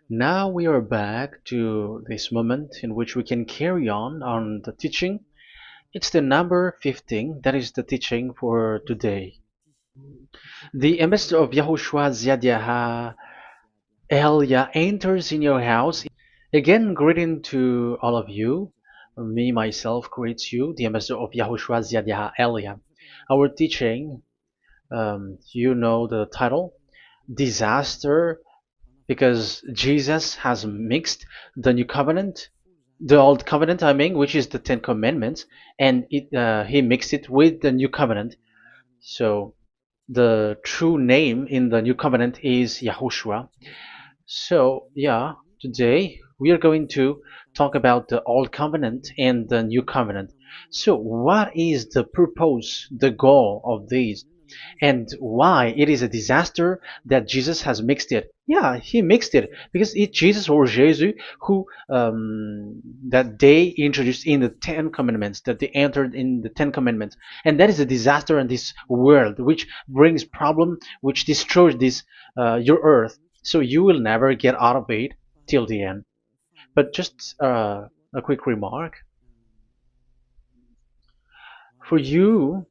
Now we are back to this moment in which we can carry on the teaching. It's the number 15, that is the teaching for today. The ambassador of Yahushua Ziadiaha Elia enters in your house. Again, greeting to all of you. Me, myself, greets you, the ambassador of Yahushua Ziadiaha Elia. Our teaching, you know the title, Disaster, because Jesus has mixed the new covenant, the old covenant, I mean, which is the Ten Commandments, and he mixed it with the new covenant. So the true name in the new covenant is Yahushua. So yeah, today we are going to talk about the old covenant and the new covenant. So what is the purpose, the goal of these? And why it is a disaster that Jesus has mixed it. Yeah, he mixed it because it's Jesus or Jesus who that they introduced in the Ten Commandments, that they entered in the Ten Commandments, and that is a disaster in this world, which brings problem, which destroys this your earth. So you will never get out of it till the end. But just a quick remark for you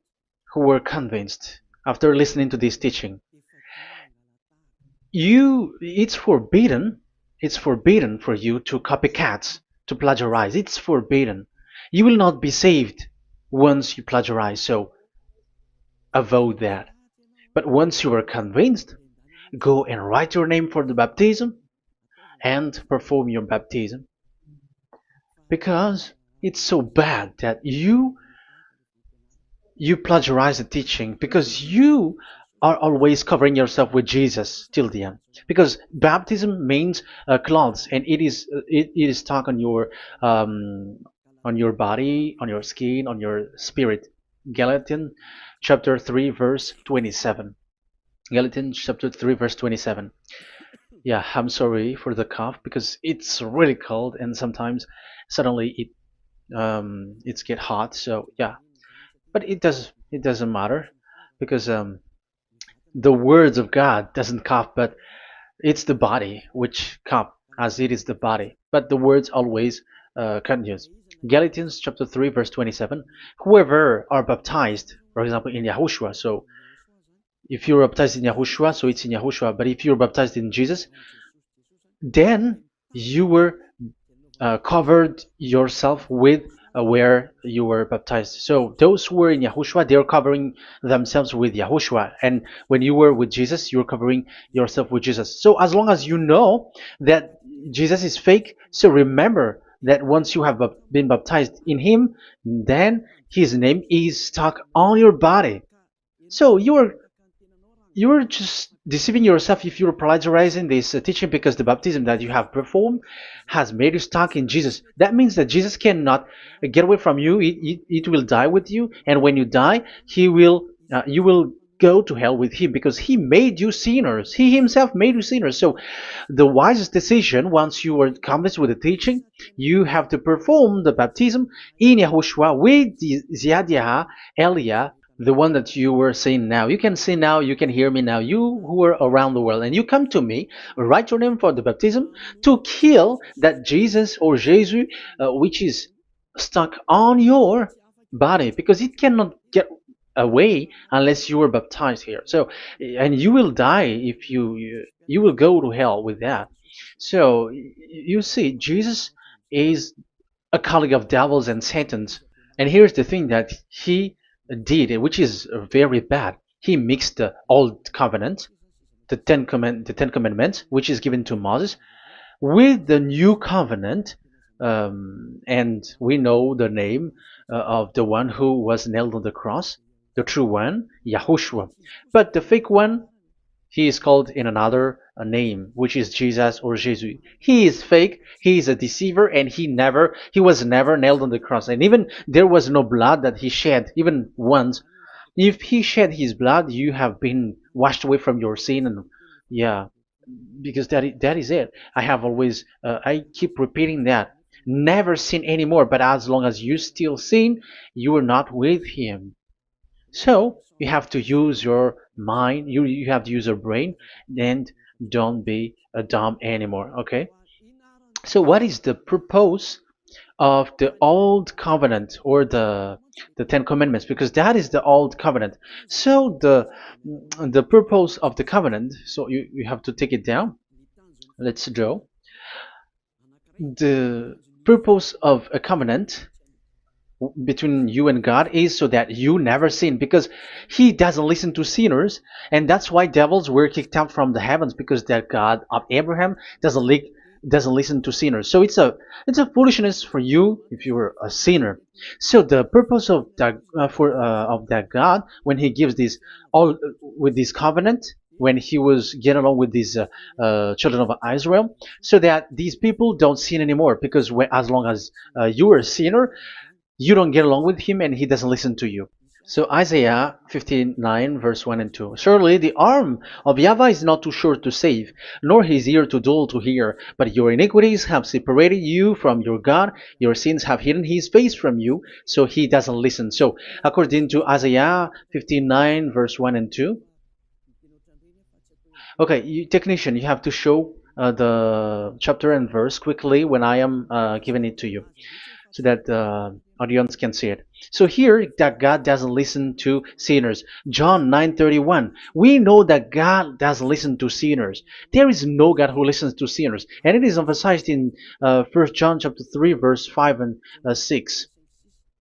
who were convinced after listening to this teaching. It's forbidden for you to copycats, to plagiarize. It's forbidden. You will not be saved once you plagiarize, so avoid that. But once you are convinced, go and write your name for the baptism and perform your baptism, because it's so bad that you plagiarize the teaching, because you are always covering yourself with Jesus till the end. Because baptism means clothes, and it is stuck on your body, on your skin, on your spirit. Galatians chapter 3 verse 27. Galatians chapter 3 verse 27. Yeah, I'm sorry for the cough because it's really cold and sometimes suddenly it's get hot. So yeah, but it doesn't matter because the words of God doesn't cough, but it's the body which cough, as it is the body. But the words always continues. Galatians chapter 3 verse 27. Whoever are baptized, for example, in Yahushua. So if you're baptized in Yahushua, so it's in Yahushua. But if you're baptized in Jesus, then you were covered yourself with where you were baptized. So those who were in Yahushua, they are covering themselves with Yahushua. And when you were with Jesus, you're covering yourself with Jesus. So as long as you know that Jesus is fake, so remember that once you have been baptized in him, then his name is stuck on your body. So you're just deceiving yourself if you're plagiarizing this teaching, because the baptism that you have performed has made you stuck in Jesus. That means that Jesus cannot get away from you. It will die with you, and when you die, you will go to hell with him, because he made you sinners. He himself made you sinners. So the wisest decision, once you are convinced with the teaching, you have to perform the baptism in Yahushua with the Ziadiah Elia, the one that you were saying now. You can see now, you can hear me now, you who are around the world, and you come to me, write your name for the baptism to kill that Jesus or Jesus, which is stuck on your body, because it cannot get away unless you are baptized here. So, and you will die if you will go to hell with that. So you see, Jesus is a colleague of devils and Satans. And here's the thing that he did, which is very bad. He mixed the old covenant, the Ten Commandments, which is given to Moses, with the new covenant, and we know the name of the one who was nailed on the cross, the true one, Yahushua. But the fake one, he is called in another name, which is Jesus or Jesus. He is fake. He is a deceiver, and he was never nailed on the cross. And even there was no blood that he shed, even once. If he shed his blood, you have been washed away from your sin, and yeah, because that is it. I have always, I keep repeating that. Never sin anymore. But as long as you still sin, you are not with him. So you have to use your mind, you have to use your brain, and don't be a dumb anymore. Okay. So what is the purpose of the old covenant or the Ten Commandments? Because that is the old covenant. So the purpose of the covenant. So you have to take it down. Let's draw the purpose of a covenant between you and God is so that you never sin, because he doesn't listen to sinners, and that's why devils were kicked out from the heavens, because that God of Abraham doesn't listen to sinners. So it's a foolishness for you if you were a sinner. So the purpose of that of that God, when he gives this all with this covenant, when he was getting along with these children of Israel, so that these people don't sin anymore, because as long as you are a sinner, you don't get along with him and he doesn't listen to you. So Isaiah 59 verse 1 and 2. Surely the arm of YAHVAH is not too short to save, nor his ear too dull to hear. But your iniquities have separated you from your God. Your sins have hidden his face from you, so he doesn't listen. So according to Isaiah 59 verse 1 and 2. Okay, technician, you have to show the chapter and verse quickly when I am giving it to you, so that the audience can see it. So here that God doesn't listen to sinners. John 9:31. We know that God doesn't listen to sinners. There is no God who listens to sinners, and it is emphasized in 1 John chapter 3 verse 5 and 6.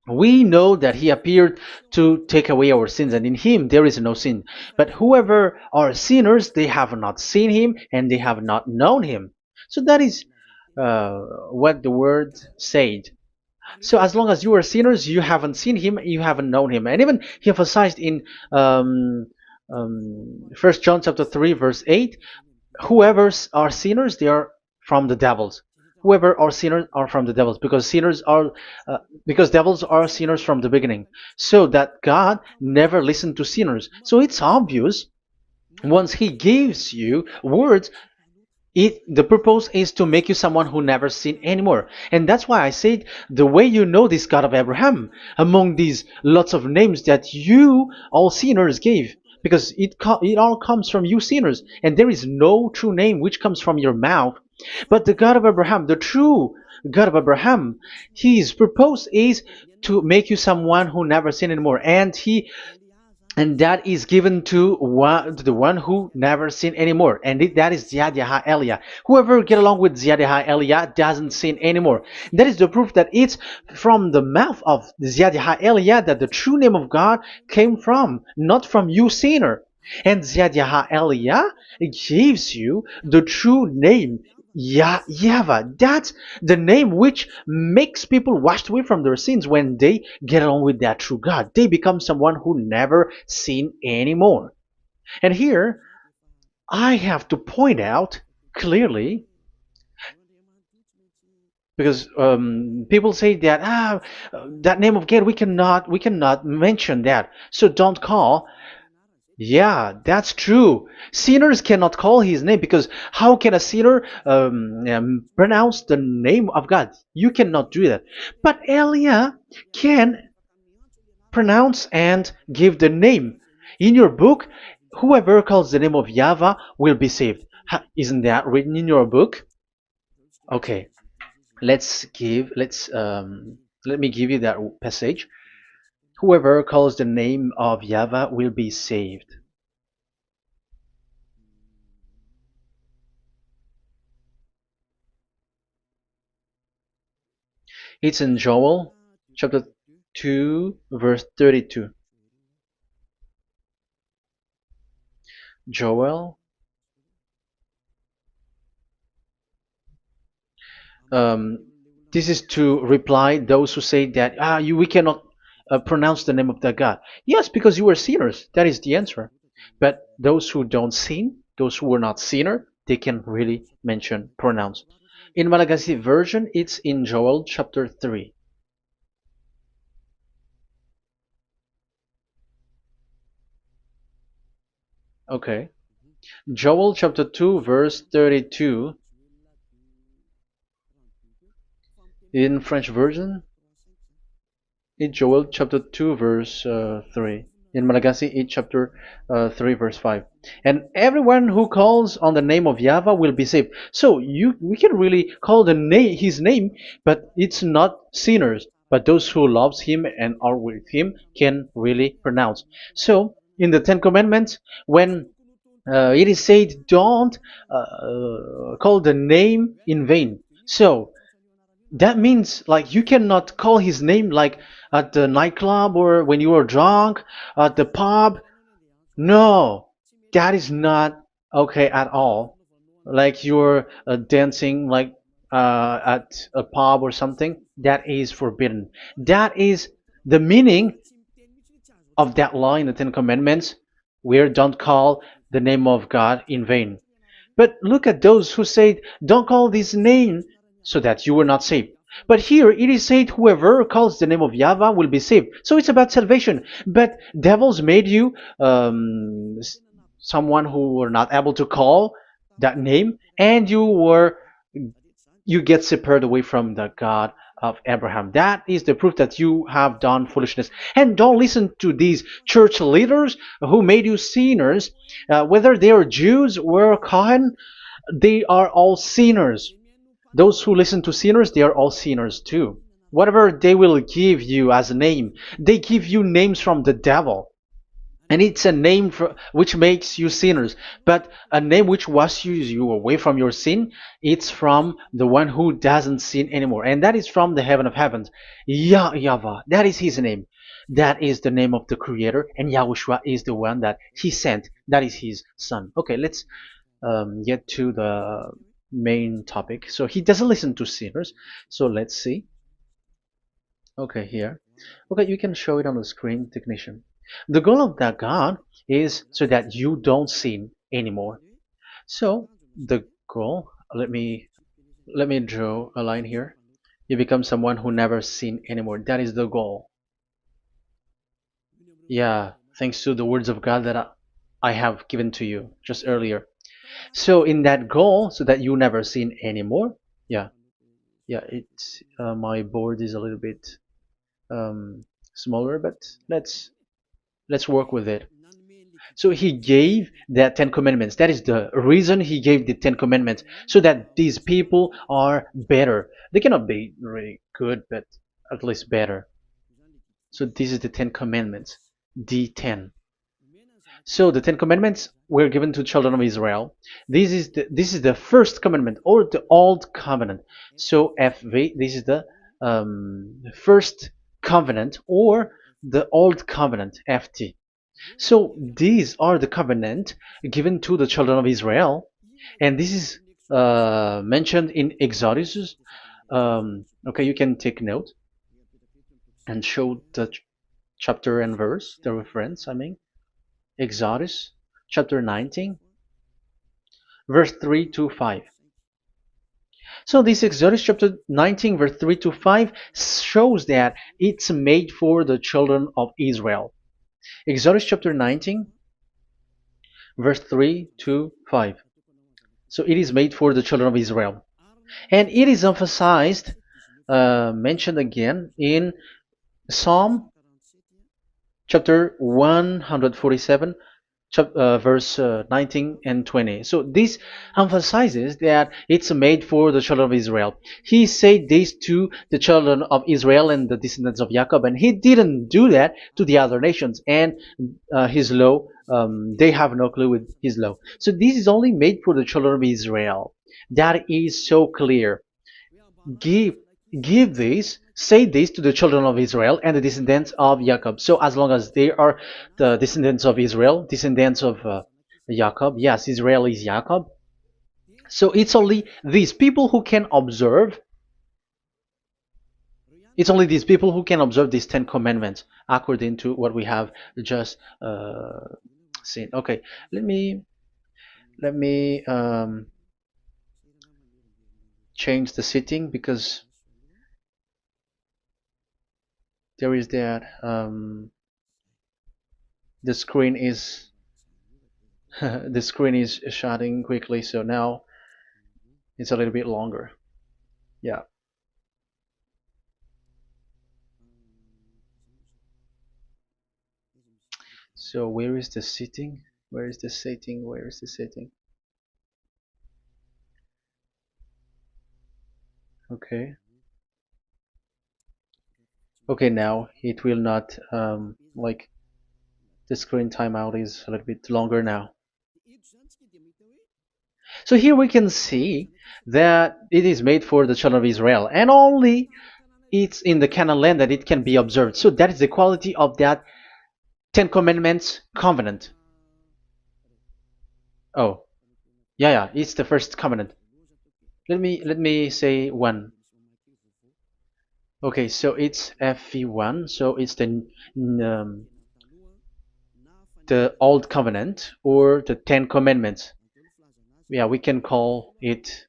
We know that he appeared to take away our sins, and in him there is no sin. But whoever are sinners, they have not seen him, and they have not known him. So that is what the word said. So as long as you are sinners, you haven't seen him, you haven't known him. And even he emphasized in 1 John chapter 3 verse 8, whoever are sinners, they are from the devils. Whoever are sinners are from the devils, because because devils are sinners from the beginning. So that God never listened to sinners. So it's obvious, once he gives you words, the purpose is to make you someone who never sinned anymore. And that's why I said, the way you know this God of Abraham among these lots of names that you all sinners gave, because it all comes from you sinners, and there is no true name which comes from your mouth. But the God of Abraham, the true God of Abraham, his purpose is to make you someone who never sinned anymore, and that is given to the one who never sin anymore, and that is Ziad Elia. Whoever get along with Ziad Elia doesn't sin anymore. That is the proof that it's from the mouth of Ziad Elia that the true name of God came from, not from you sinner. And Ziad Elia gives you the true name, YAHVAH. That's the name which makes people washed away from their sins. When they get along with that true God, they become someone who never sin anymore. And here I have to point out clearly, because people say that that name of God, we cannot mention that, so don't call. Yeah, that's true. Sinners cannot call his name, because how can a sinner pronounce the name of God? You cannot do that. But Elia can pronounce and give the name. In your book, whoever calls the name of YAHVAH will be saved. Isn't that written in your book? Okay, let me give you that passage. Whoever calls the name of YAHVAH will be saved. It's in Joel chapter 2 verse 32. Joel, this is to reply those who say that we cannot pronounce the name of that God. Yes, because you are sinners. That is the answer. But those who don't sin, those who are not sinner, they can really pronounce. In Malagasy version, it's in Joel chapter 3. Okay. Joel chapter 2 verse 32. In French version, in Joel chapter 2 verse 3. In Malagasy 8 chapter 3 verse 5. And everyone who calls on the name of Yahweh will be saved. So we can really call the name his name, but it's not sinners, but those who loves him and are with him can really pronounce. So in the Ten Commandments, when it is said, don't call the name in vain. So that means like you cannot call his name like at the nightclub or when you are drunk at the pub. No, that is not okay at all. Like you're dancing like at a pub or something, that is forbidden. That is the meaning of that law in the Ten Commandments, where don't call the name of God in vain. But look at those who said, don't call this name so that you were not saved. But here it is said, whoever calls the name of Yahweh will be saved. So it's about salvation. But devils made you someone who were not able to call that name, and you get separated away from the God of Abraham. That is the proof that you have done foolishness. And don't listen to these church leaders who made you sinners, whether they are Jews or Kohen, they are all sinners. Those who listen to sinners, they are all sinners too. Whatever they will give you as a name, they give you names from the devil. And it's a name which makes you sinners. But a name which washes you away from your sin, it's from the one who doesn't sin anymore. And that is from the heaven of heavens. Yahvah, that is his name. That is the name of the Creator. And Yahushua is the one that he sent. That is his son. Okay, let's get to the main topic. So he doesn't listen to sinners. So let's see. Okay, here. Okay, you can show it on the screen, technician. The goal of that God is so that you don't sin anymore. So the goal, let me draw a line here. You become someone who never sin anymore. That is the goal. Yeah, thanks to the words of God that I have given to you just earlier. So in that goal, so that you never sin anymore. Yeah, yeah. It's my board is a little bit smaller, but let's work with it. So he gave the Ten Commandments. That is the reason he gave the Ten Commandments, so that these people are better. They cannot be really good, but at least better. So this is the Ten Commandments, D10. So the Ten Commandments were given to children of Israel. This is the first commandment or the old covenant. So FV, this is the first covenant or the old covenant, FT. So these are the covenant given to the children of Israel, and this is mentioned in Exodus. Okay, you can take note and show the chapter and verse, the reference. I mean, Exodus chapter 19, verse 3 to 5. So this Exodus chapter 19, verse 3 to 5 shows that it's made for the children of Israel. Exodus chapter 19, verse 3 to 5. So it is made for the children of Israel. And it is emphasized, mentioned again in Psalm chapter 147, verse 19 and 20. So this emphasizes that it's made for the children of Israel. He said this to the children of Israel and the descendants of Jacob, and he didn't do that to the other nations. And his law, they have no clue with his law. So this is only made for the children of Israel. That is so clear. Give give this, say this to the children of Israel and the descendants of Jacob. So as long as they are the descendants of Israel, descendants of Jacob, yes, Israel is Jacob. So it's only these people who can observe. It's only these people who can observe these Ten Commandments according to what we have just seen. Okay, let me change the setting because there is that the screen is the screen is shutting quickly, so now it's a little bit longer. Yeah. So where is the sitting? Where is the sitting? Where is the sitting? Okay. Okay, now it will not like the screen timeout is a little bit longer now. So here we can see that it is made for the children of Israel, and only it's in the Canaan land that it can be observed. So that is the quality of that Ten Commandments covenant. Oh, yeah, it's the first covenant. Let me say one. Okay, so it's FV1. So it's the old covenant or the Ten Commandments. Yeah, we can call it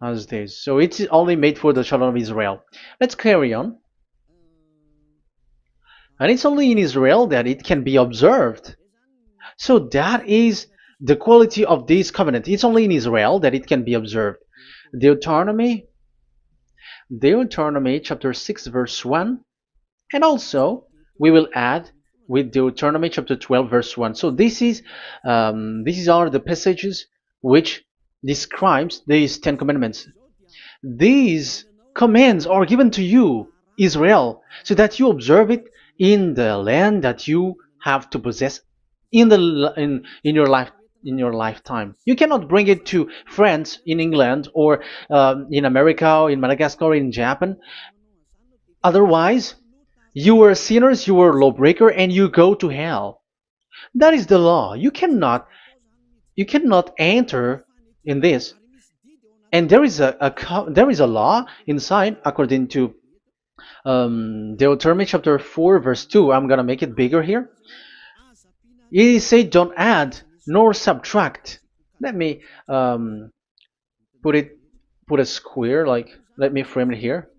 as this. So it's only made for the children of Israel. Let's carry on. And it's only in Israel that it can be observed. So that is the quality of this covenant. It's only in Israel that it can be observed. Deuteronomy chapter 6 verse 1, and also we will add with Deuteronomy chapter 12 verse 1. So these are the passages which describes these Ten Commandments. These commands are given to you, Israel, so that you observe it in the land that you have to possess in your lifetime. You cannot bring it to France, in England, or in America, or in Madagascar, or in Japan. Otherwise, you are sinners, you are lawbreaker, and you go to hell. That is the law. You cannot enter in this. And there is a law inside, according to Deuteronomy chapter 4 verse 2. I'm gonna make it bigger here. It is said, don't add nor subtract. Let me put a square, like, let me frame it here.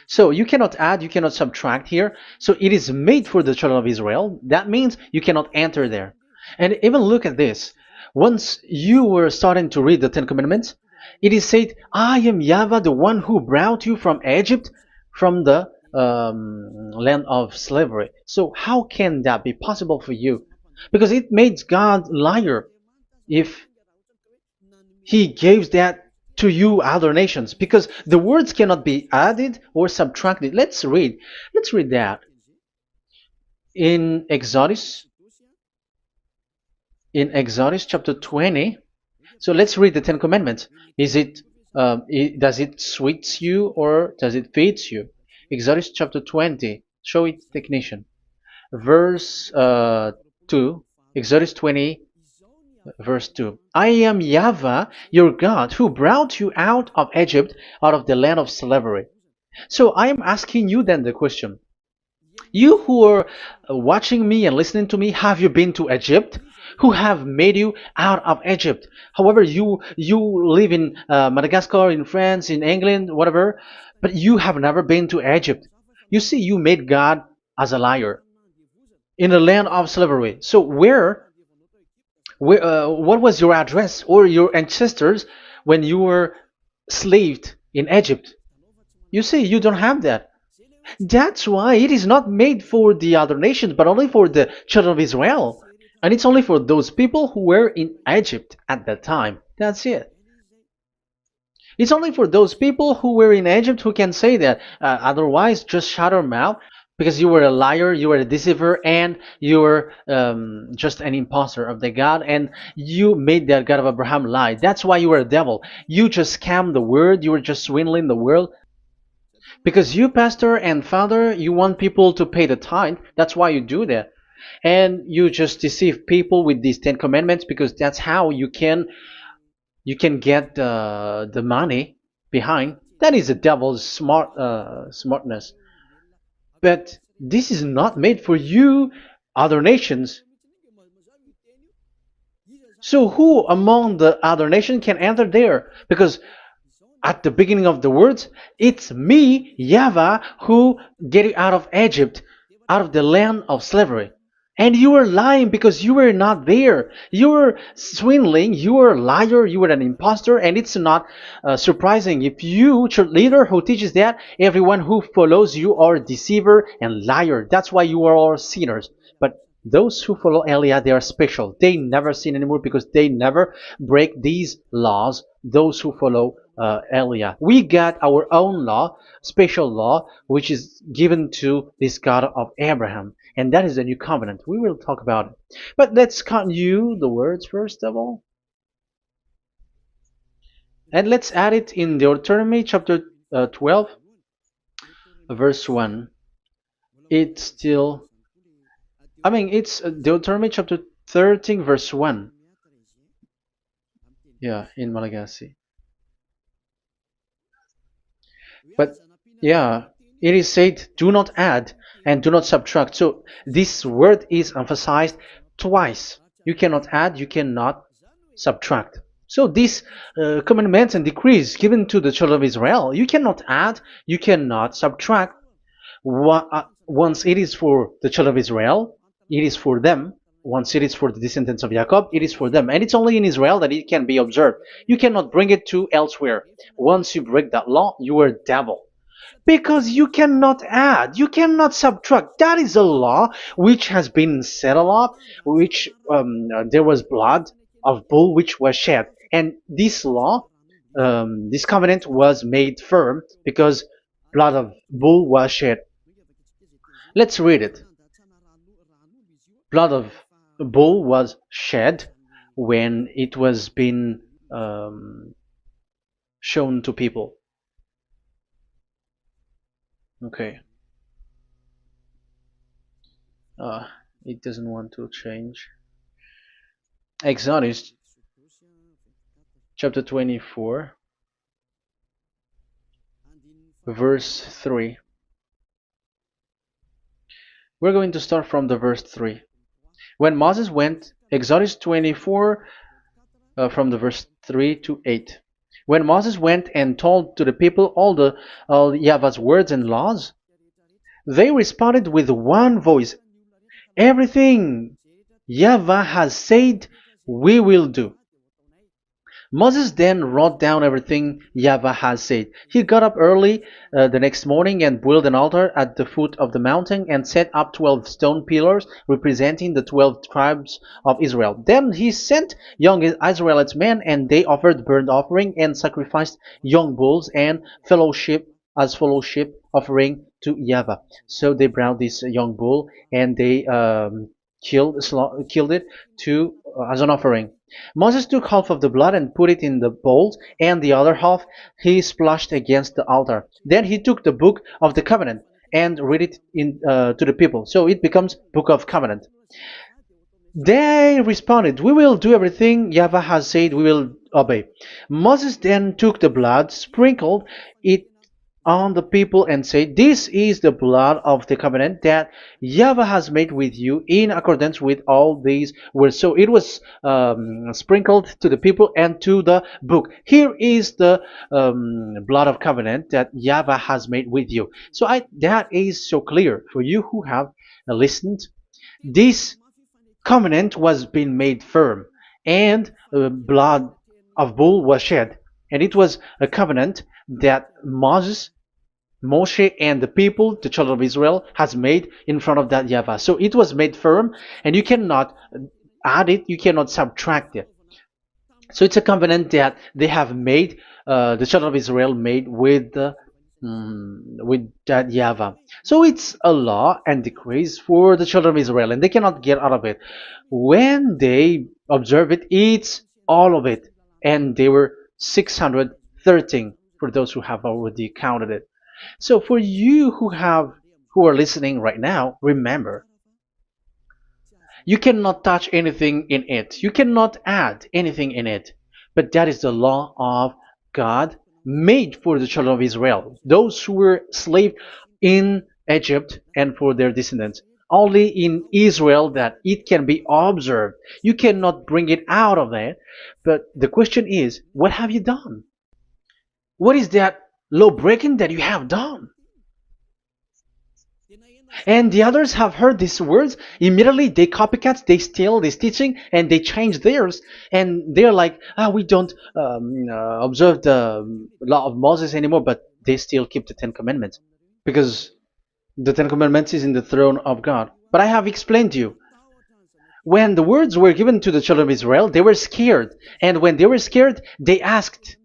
So you cannot add, you cannot subtract here. So it is made for the children of Israel. That means you cannot enter there. And even look at this. Once you were starting to read the Ten Commandments, it is said, I am YAHVAH, the one who brought you from Egypt, from the land of slavery. So how can that be possible for you? Because it made God liar if he gives that to you other nations, because the words cannot be added or subtracted. Let's read that in Exodus chapter 20. So let's read the Ten Commandments. Does it sweets you or does it feeds you? Exodus chapter 20. Show it, technician. Verse 2. Exodus 20 verse 2. I am YAHVAH, your God, who brought you out of Egypt, out of the land of slavery. So I am asking you then the question. You who are watching me and listening to me, have you been to Egypt? Who have made you out of Egypt? However, you live in Madagascar, in France, in England, whatever, but you have never been to Egypt. You see, you made God as a liar in the land of slavery. So what was your address or your ancestors when you were slaved in Egypt? You see, you don't have that. That's why it is not made for the other nations, but only for the children of Israel. And it's only for those people who were in Egypt at that time. That's it. It's only for those people who were in Egypt who can say that. Otherwise, just shut your mouth, because you were a liar, you were a deceiver, and you were just an imposter of the God, and you made that God of Abraham lie. That's why you were a devil. You just scammed the word, you were just swindling the world. Because you, pastor and father, you want people to pay the tithe. That's why you do that. And you just deceive people with these 10 commandments, because that's how you can get the money behind. That is the devil's smartness. But this is not made for you, other nations. So who among the other nations can enter there? Because at the beginning of the words, it's me, YAHVAH, who get you out of Egypt, out of the land of slavery. And you were lying because you were not there. You were swindling. You were a liar. You were an impostor. And it's not surprising if you, church leader who teaches that, everyone who follows you are a deceiver and liar. That's why you are all sinners. But those who follow Elia, they are special. They never sin anymore because they never break these laws. Those who follow Elia. We got our own law, special law, which is given to this God of Abraham. And that is the new covenant. We will talk about it. But let's continue the words first of all. And let's add it in Deuteronomy chapter 12, verse 1. It's still, it's Deuteronomy chapter 13, verse 1. Yeah, in Malagasy. But yeah, it is said, do not add and do not subtract. So this word is emphasized twice. You cannot add, you cannot subtract. So these commandments and decrees given to the children of Israel, you cannot add, you cannot subtract. Once it is for the children of Israel, it is for them. Once it is for the descendants of Jacob, it is for them. And it's only in Israel that it can be observed. You cannot bring it to elsewhere. Once you break that law, you are devil. Because you cannot add, you cannot subtract. That is a law which has been settled up, which there was blood of bull which was shed. And this law, this covenant was made firm because blood of bull was shed. Let's read it. Blood of bull was shed when it was been shown to people. Okay. It doesn't want to change. Exodus chapter 24, verse 3. We're going to start from the verse 3. When Moses went, Exodus 24, from the verse 3 to 8. When Moses went and told to the people all YAHVAH's words and laws, they responded with one voice, everything YAHVAH has said, we will do. Moses then wrote down everything YAHVAH has said. He got up early the next morning and built an altar at the foot of the mountain and set up 12 stone pillars representing the 12 tribes of Israel. Then he sent young Israelite men, and they offered burnt offering and sacrificed young bulls and fellowship offering to YAHVAH. So they brought this young bull and they killed it as an offering. Moses took half of the blood and put it in the bowls, and the other half he splashed against the altar. Then he took the book of the covenant and read it to the people. So it becomes book of covenant. They responded, we will do everything YAHVAH has said, we will obey. Moses then took the blood, sprinkled it on the people and said, this is the blood of the covenant that YAHVAH has made with you in accordance with all these words. So it was sprinkled to the people and to the book. Here is the blood of covenant that YAHVAH has made with you. So that is so clear for you who have listened. This covenant was being made firm, and blood of bull was shed, and it was a covenant that Moshe and the people, the children of Israel, has made in front of that YAHVAH. So it was made firm, and you cannot add it, you cannot subtract it. So it's a covenant that they have made, the children of Israel made with that YAHVAH. So it's a law and decrees for the children of Israel, and they cannot get out of it. When they observe it, it's all of it, and they were 613 for those who have already counted it. So for you who are listening right now, remember, you cannot touch anything in it. You cannot add anything in it. But that is the law of God made for the children of Israel, those who were slaves in Egypt and for their descendants. Only in Israel that it can be observed. You cannot bring it out of it. But the question is, what have you done? What is that law breaking that you have done? And the others have heard these words. Immediately they copycats, they steal this teaching, and they change theirs. And they're like, we don't observe the law of Moses anymore, but they still keep the Ten Commandments because the Ten Commandments is in the throne of God. But I have explained to you, when the words were given to the children of Israel, they were scared. And when they were scared, they asked,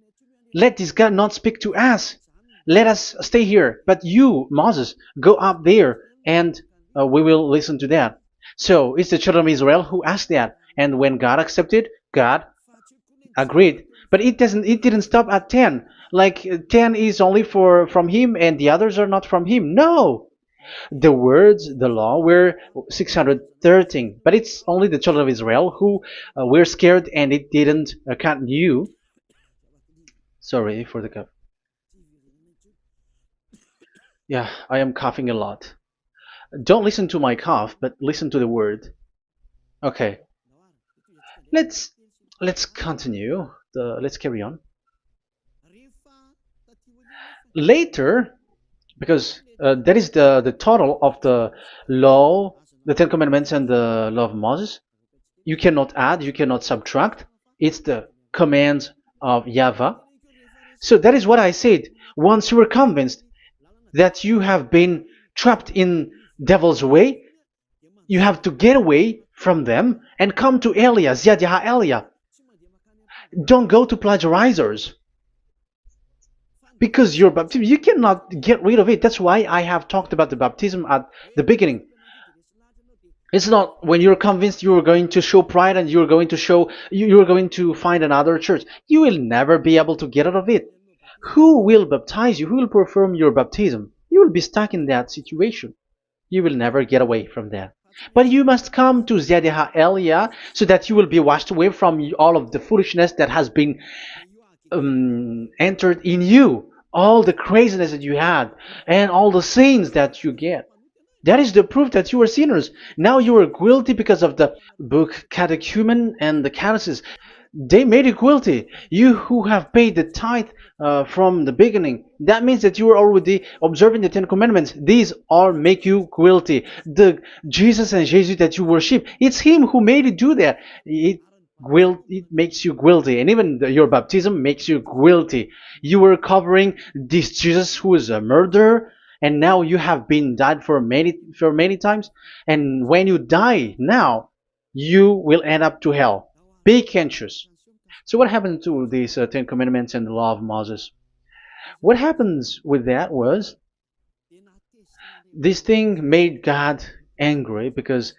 let this God not speak to us. Let us stay here. But you, Moses, go up there and we will listen to that. So it's the children of Israel who asked that. And when God accepted, God agreed. But it didn't stop at 10. Like 10 is only for from him and the others are not from him. No. The words, the law were 613. But it's only the children of Israel who were scared and it didn't knew. Sorry for the cough. Yeah, I am coughing a lot. Don't listen to my cough, but listen to the word. Okay, let's let's continue. Let's carry on. Later, because that is the total of the law, the Ten Commandments, and the law of Moses. You cannot add, you cannot subtract. It's the commands of YAHVAH. So that is what I said. Once you were convinced that you have been trapped in devil's way, you have to get away from them and come to Elia, Ziadiha Elia. Don't go to plagiarizers. Because your baptism, you cannot get rid of it. That's why I have talked about the baptism at the beginning. It's not when you're convinced you're going to show pride and you're going to show you're going to find another church. You will never be able to get out of it. Who will baptize you? Who will perform your baptism? You will be stuck in that situation. You will never get away from that. But you must come to Ziadiha Elia so that you will be washed away from all of the foolishness that has been entered in you, all the craziness that you had, and all the sins that you get. That is the proof that you are sinners. Now you are guilty because of the book catechumen and the catechism. They made you guilty. You who have paid the tithe from the beginning. That means that you are already observing the Ten Commandments. These all make you guilty. The Jesus and Jesus that you worship, it's Him who made you do that. It makes you guilty, and even your baptism makes you guilty. You were covering this Jesus who is a murderer, and now you have been died for many times. And when you die now, you will end up to hell. Be conscious. So what happened to these Ten Commandments and the law of Moses? What happens with that was this thing made God angry because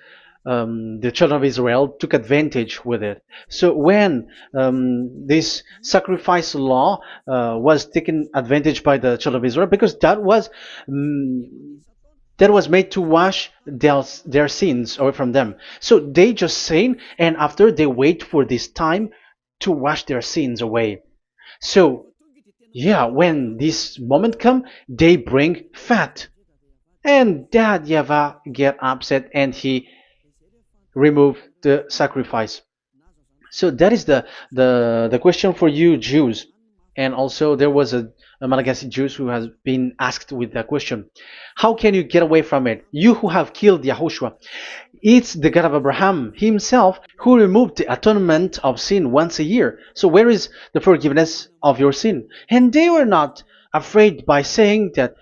the children of Israel took advantage with it. So when this sacrifice law was taken advantage by the children of Israel, because that was made to wash their sins away from them. So they just sin, and after they wait for this time to wash their sins away. So yeah, when this moment come, they bring fat. And Dad Yava get upset and he remove the sacrifice. So that is the question for you Jews. And also there was a Malagasy Jews who has been asked with that question. How can you get away from it? You who have killed YAHOSHUAH. It's the God of Abraham himself who removed the atonement of sin once a year. So where is the forgiveness of your sin? And they were not afraid by saying that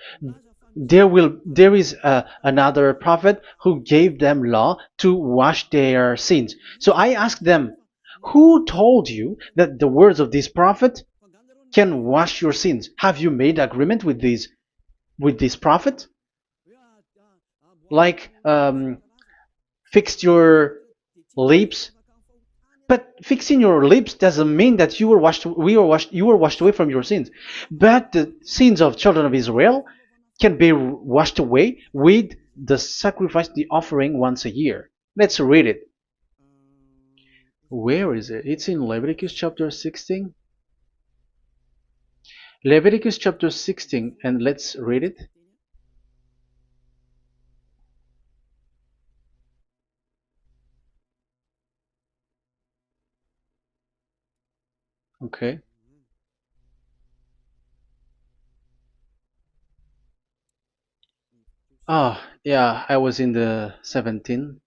there is another prophet who gave them law to wash their sins. So I asked them, who told you that the words of this prophet can wash your sins? Have you made agreement with this prophet? Like fixed your lips, but fixing your lips doesn't mean that you were washed away from your sins. But the sins of children of Israel can be washed away with the sacrifice, the offering once a year. Let's read it. Where is it? It's in Leviticus chapter 16. Leviticus chapter 16, and let's read it. Okay. Ah, Yeah, I was in the 17.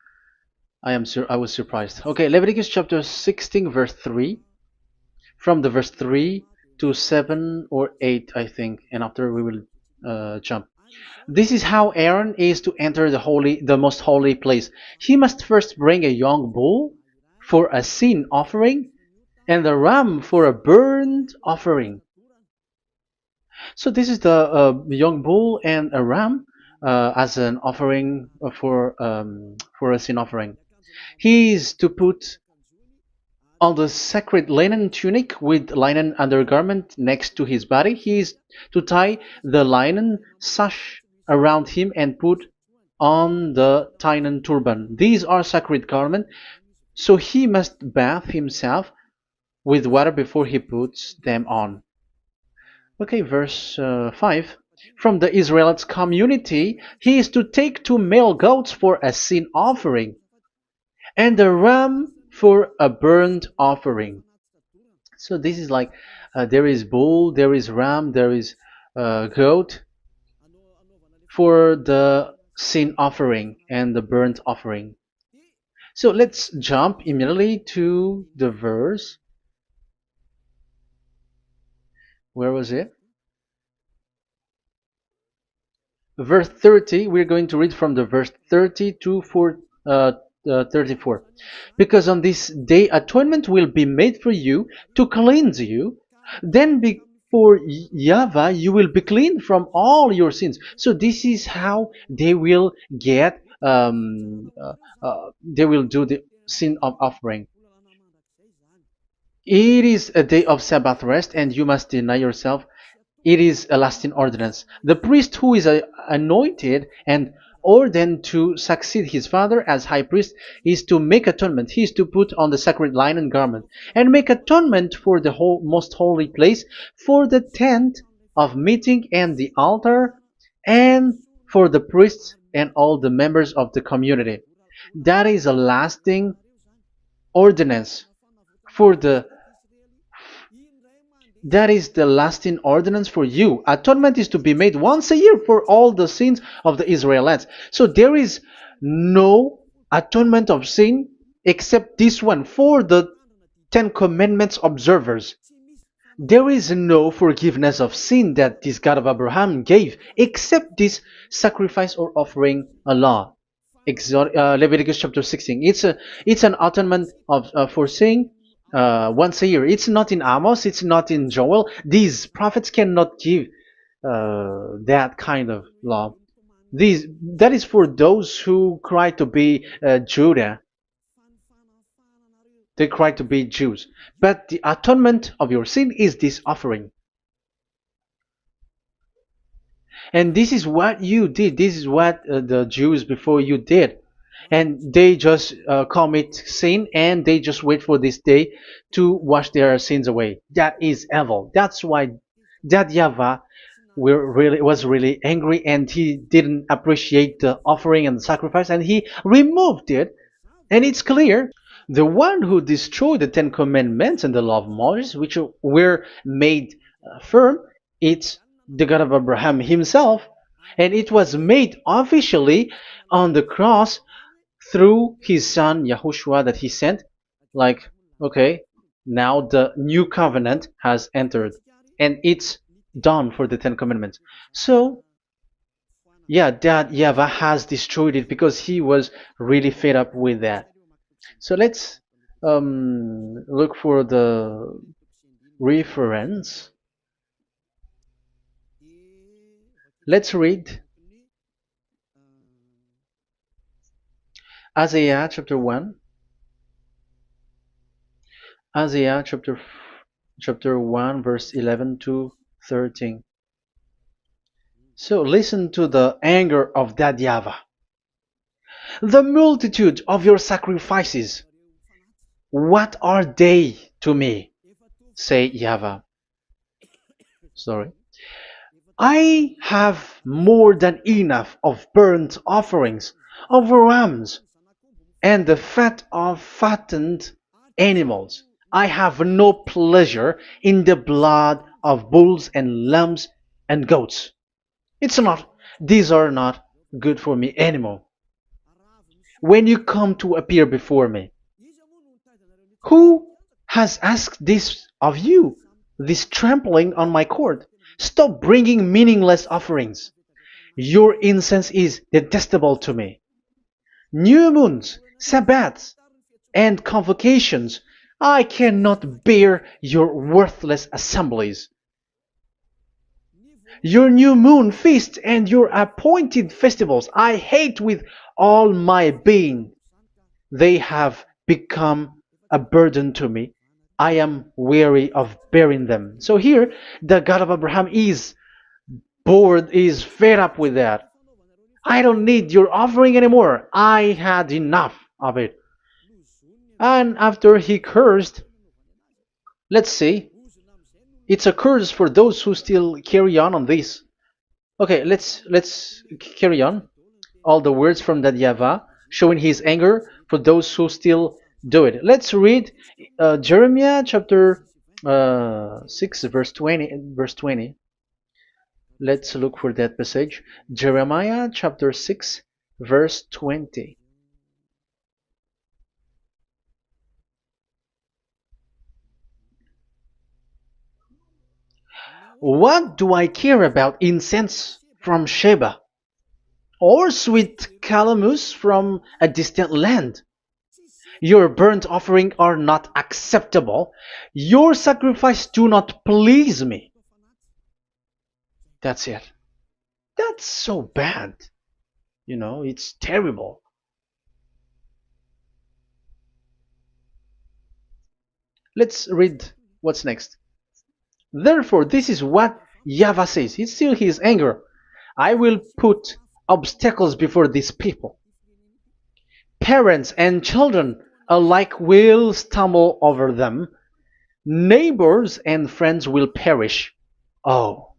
I was surprised. Okay, Leviticus chapter 16 verse 3, from the verse 3 to 7 or 8, I think, and after we will jump. This is how Aaron is to enter the most holy place. He must first bring a young bull for a sin offering and a ram for a burnt offering. So this is the young bull and a ram as an offering for a sin offering. He is to put on the sacred linen tunic with linen undergarment next to his body. He is to tie the linen sash around him and put on the linen turban. These are sacred garments, so he must bathe himself with water before he puts them on. Okay, verse 5. From the Israelites community, he is to take 2 male goats for a sin offering and a ram for a burnt offering. So this is like there is bull, there is ram, there is goat for the sin offering and the burnt offering. So let's jump immediately to the verse. Where was it? Verse 30. We're going to read from the verse 30 to 34. Because on this day atonement will be made for you to cleanse you. Then before YAHVAH you will be clean from all your sins. So this is how they will get they will do the sin of offering. It is a day of Sabbath rest, and you must deny yourself. It is a lasting ordinance. The priest who is anointed and ordained to succeed his father as high priest is to make atonement. He is to put on the sacred linen garment and make atonement for the most holy place, for the tent of meeting and the altar, and for the priests and all the members of the community. That is a lasting ordinance for the that is the lasting ordinance for you. Atonement is to be made once a year for all the sins of the Israelites. So there is no atonement of sin except this one for the Ten Commandments observers. There is no forgiveness of sin that this God of Abraham gave except this sacrifice or offering a law. Leviticus chapter 16. It's an atonement of for sin once a year. It's not in Amos. It's not in Joel. These prophets cannot give that kind of law. That is for those who cry to be Judah. They cry to be Jews. But the atonement of your sin is this offering. And this is what you did. This is what the Jews before you did. And they just commit sin and they just wait for this day to wash their sins away. That is evil. That's why that YAHVAH was really angry, and he didn't appreciate the offering and the sacrifice, and he removed it. And it's clear the one who destroyed the Ten Commandments and the law of Moses, which were made firm, it's the God of Abraham himself, and it was made officially on the cross through his son YAHOSHUAH that he sent. Like, okay, now the new covenant has entered, and it's done for the Ten Commandments. So yeah, that YAHVAH has destroyed it because he was really fed up with that. So let's look for the reference. Let's read Isaiah chapter 1. Isaiah chapter 1 verse 11 to 13. So listen to the anger of that YAHVAH. The multitude of your sacrifices, what are they to me? Say YAHVAH. Sorry. I have more than enough of burnt offerings, of rams, and the fat of fattened animals. I have no pleasure in the blood of bulls and lambs and goats. These are not good for me anymore. When you come to appear before me, who has asked this of you? This trampling on my court. Stop bringing meaningless offerings. Your incense is detestable to me. New moons, Sabbaths, and convocations. I cannot bear your worthless assemblies. Your new moon feasts and your appointed festivals I hate with all my being. They have become a burden to me. I am weary of bearing them. So here, the God of Abraham is bored, is fed up with that. I don't need your offering anymore. I had enough of it. And after he cursed, let's see, it's a curse for those who still carry on this. Okay, let's carry on. All the words from that YAHVAH showing his anger for those who still do it. Let's read Jeremiah chapter 6 verse 20 verse 20. Let's look for that passage. Jeremiah chapter 6 verse 20. What do I care about incense from Sheba or sweet calamus from a distant land? Your burnt offering are not acceptable. Your sacrifice do not please me. That's it. That's so bad. It's terrible. Let's read what's next. Therefore, this is what YAHVAH says. It's still his anger. I will put obstacles before these people. Parents and children alike will stumble over them. Neighbors and friends will perish. Oh,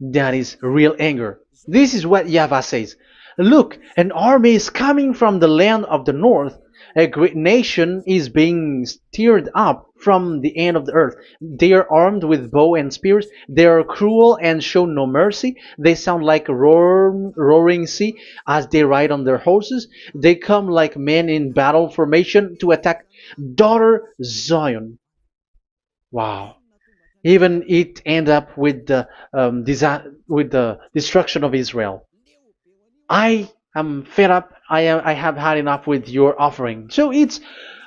that is real anger. This is what YAHVAH says. Look, an army is coming from the land of the north. A great nation is being stirred up from the end of the earth. They are armed with bow and spears. They are cruel and show no mercy. They sound like a roaring sea as they ride on their horses. They come like men in battle formation to attack daughter Zion. Wow. Even it end up with the with the destruction of Israel. I am fed up. I have had enough with your offering. So it's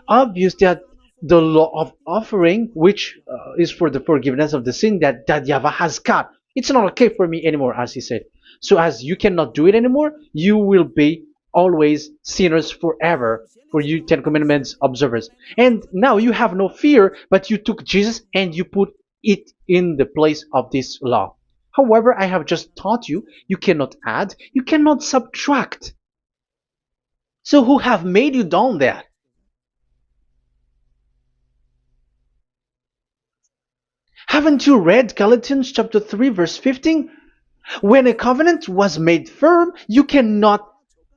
obvious that the law of offering, which is for the forgiveness of the sin that YAHVAH has got, it's not okay for me anymore, as he said. So as you cannot do it anymore, you will be always sinners forever for you Ten Commandments observers. And now you have no fear, but you took Jesus and you put it in the place of this law. However, I have just taught you, you cannot add, you cannot subtract. So who have made you done that? Haven't you read Galatians chapter 3 verse 15? When a covenant was made firm, you cannot